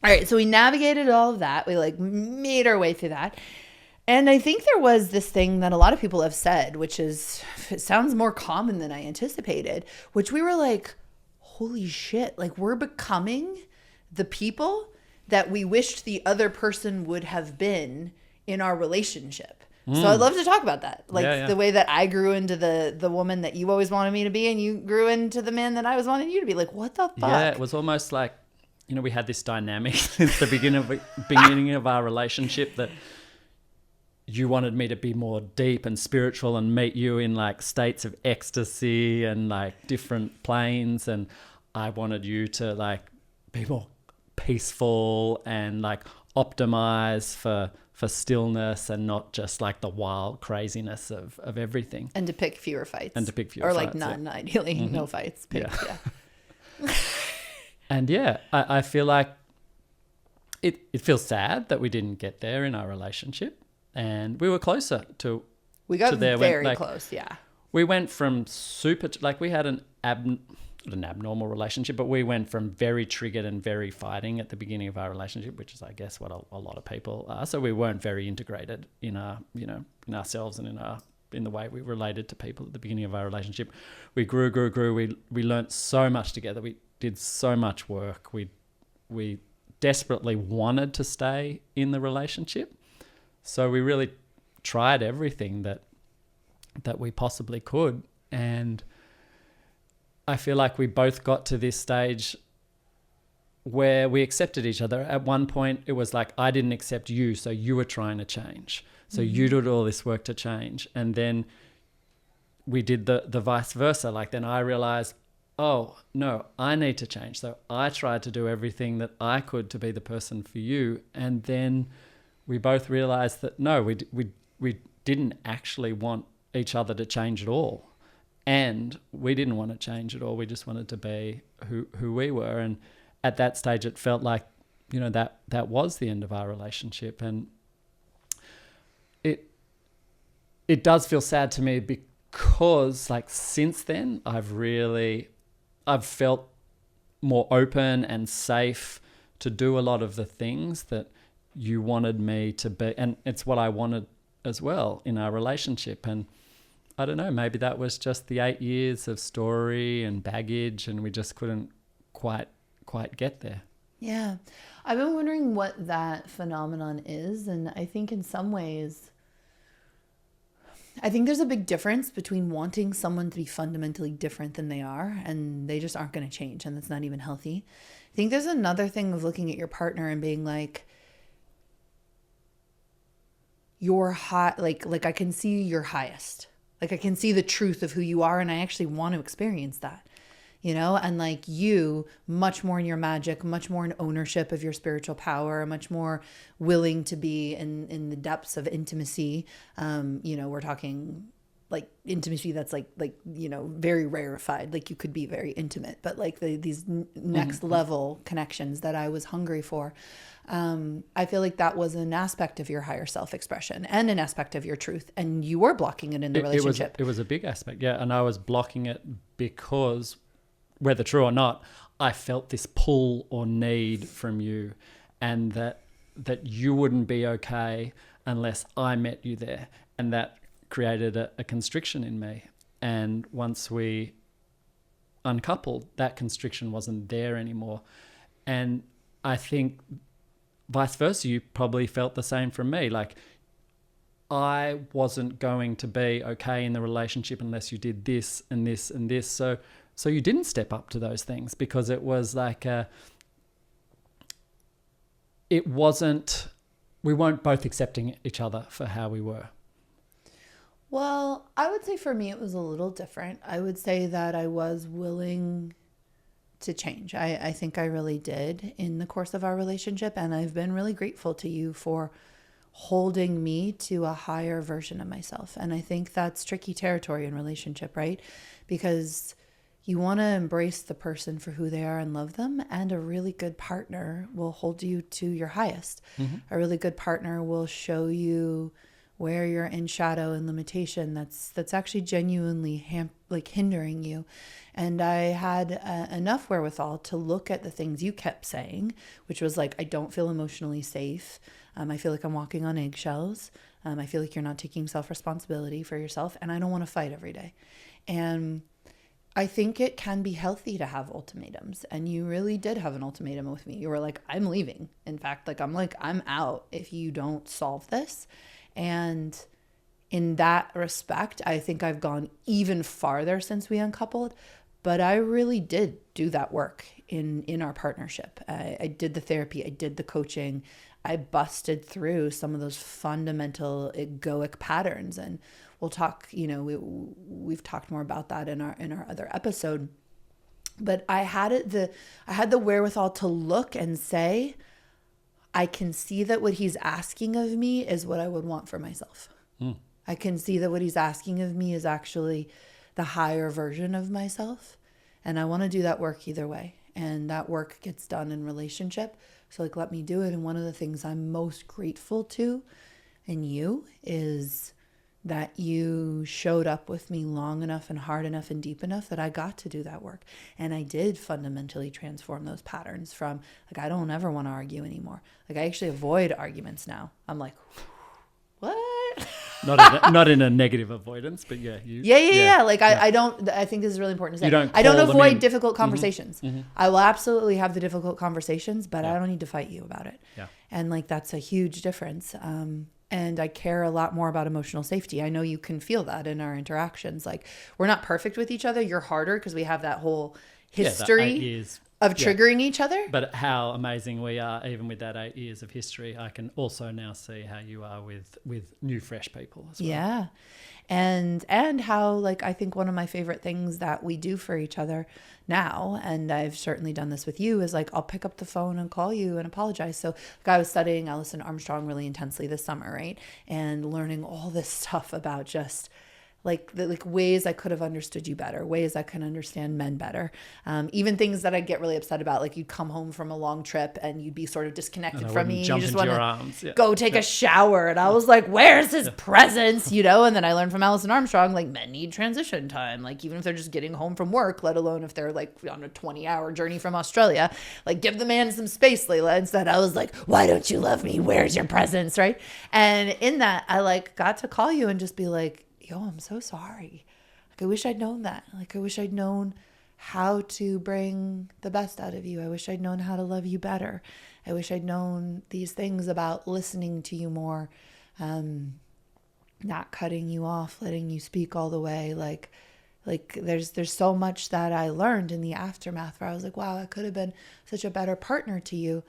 All right, so we navigated all of that. We like made our way through that. And I think there was this thing that a lot of people have said, which is, it sounds more common than I anticipated, which we were like, holy shit, like we're becoming the people that we wished the other person would have been in our relationship. So I'd love to talk about that. Like the way that I grew into the woman that you always wanted me to be, and you grew into the man that I was wanting you to be. Like, what the fuck? Yeah, it was almost like, we had this dynamic since the beginning of our relationship that you wanted me to be more deep and spiritual and meet you in like states of ecstasy and like different planes, and I wanted you to like be more peaceful and like optimize for stillness and not just like the wild craziness of everything. And to pick fewer fights. Or like none, ideally. No fights. Yeah. And I feel like it feels sad that we didn't get there in our relationship. And we were closer to... We got very close, yeah. We went from we had an abnormal relationship, but we went from very triggered and very fighting at the beginning of our relationship, which is, I guess, what a lot of people are. So we weren't very integrated in our, in ourselves and in the way we related to people at the beginning of our relationship. We grew. We learnt so much together. We did so much work. We desperately wanted to stay in the relationship. So we really tried everything that we possibly could. And I feel like we both got to this stage where we accepted each other. At one point, it was like, I didn't accept you, so you were trying to change. So you did all this work to change. And then we did the vice versa. Like then I realized, oh, no, I need to change. So I tried to do everything that I could to be the person for you. And then we both realized that, no, we didn't actually want each other to change at all. And we didn't want to change at all. We just wanted to be who we were. And at that stage, it felt like, that was the end of our relationship. And it does feel sad to me because like since then, I've felt more open and safe to do a lot of the things that you wanted me to be. And it's what I wanted as well in our relationship. And I don't know, maybe that was just the 8 years of story and baggage, and we just couldn't quite get there. Yeah. I've been wondering what that phenomenon is. And I think in some ways, I think there's a big difference between wanting someone to be fundamentally different than they are, and they just aren't going to change, and that's not even healthy. I think there's another thing of looking at your partner and being like, you're hot, like I can see your highest. Like I can see the truth of who you are, and I actually want to experience that, and like you, much more in your magic, much more in ownership of your spiritual power, much more willing to be in the depths of intimacy. We're talking like intimacy that's like very rarefied, like you could be very intimate, but like these next level connections that I was hungry for. I feel like that was an aspect of your higher self expression and an aspect of your truth, and you were blocking it in the relationship. It was a big aspect, yeah. And I was blocking it because, whether true or not, I felt this pull or need from you, and that you wouldn't be okay unless I met you there, and that created a constriction in me. And once we uncoupled, that constriction wasn't there anymore. And I think vice versa, you probably felt the same from me. Like I wasn't going to be okay in the relationship unless you did this and this and this. So you didn't step up to those things because it was like we weren't both accepting each other for how we were. Well, I would say for me, it was a little different. I would say that I was willing to change. I think I really did in the course of our relationship. And I've been really grateful to you for holding me to a higher version of myself. And I think that's tricky territory in relationship, right? Because you want to embrace the person for who they are and love them. And a really good partner will hold you to your highest. Mm-hmm. A really good partner will show you where you're in shadow and limitation that's actually genuinely hindering you. And I had enough wherewithal to look at the things you kept saying, which was like, I don't feel emotionally safe. I feel like I'm walking on eggshells. I feel like you're not taking self-responsibility for yourself, and I don't want to fight every day. And I think it can be healthy to have ultimatums. And you really did have an ultimatum with me. You were like, I'm leaving. In fact, I'm out if you don't solve this. And in that respect, I think I've gone even farther since we uncoupled. But I really did do that work in our partnership. I did the therapy. I did the coaching. I busted through some of those fundamental egoic patterns, and we'll talk, we've talked more about that in our other episode. But I had the wherewithal to look and say, I can see that what he's asking of me is what I would want for myself. I can see that what he's asking of me is actually the higher version of myself. And I want to do that work either way. And that work gets done in relationship. So let me do it. And one of the things I'm most grateful to in you is that you showed up with me long enough and hard enough and deep enough that I got to do that work. And I did fundamentally transform those patterns from I don't ever want to argue anymore. I actually avoid arguments now. I'm like, what? Not in a negative avoidance, but yeah. I think this is really important to say. I don't avoid difficult conversations. Mm-hmm. I will absolutely have the difficult conversations, but I don't need to fight you about it. Yeah. And that's a huge difference. And I care a lot more about emotional safety. I know you can feel that in our interactions. We're not perfect with each other. You're harder because we have that whole history of triggering each other. But how amazing we are, even with that 8 years of history, I can also now see how you are with new, fresh people as well. Yeah. And how, I think one of my favorite things that we do for each other now, and I've certainly done this with you, is I'll pick up the phone and call you and apologize. So I was studying Alison Armstrong really intensely this summer, right? And learning all this stuff about just ways I could have understood you better, ways I can understand men better. Even things that I get really upset about, you'd come home from a long trip and you'd be sort of disconnected from me. You just want to go take a shower. And I was like, where's his presence? And then I learned from Alison Armstrong, men need transition time. Even if they're just getting home from work, let alone if they're on a 20-hour journey from Australia, give the man some space, Layla. Instead, I was like, why don't you love me? Where's your presence? Right. And in that, I got to call you and just be like, yo, I'm so sorry. I wish I'd known that. I wish I'd known how to bring the best out of you. I wish I'd known how to love you better. I wish I'd known these things about listening to you more, not cutting you off, letting you speak all the way. There's so much that I learned in the aftermath where I was like, wow, I could have been such a better partner to you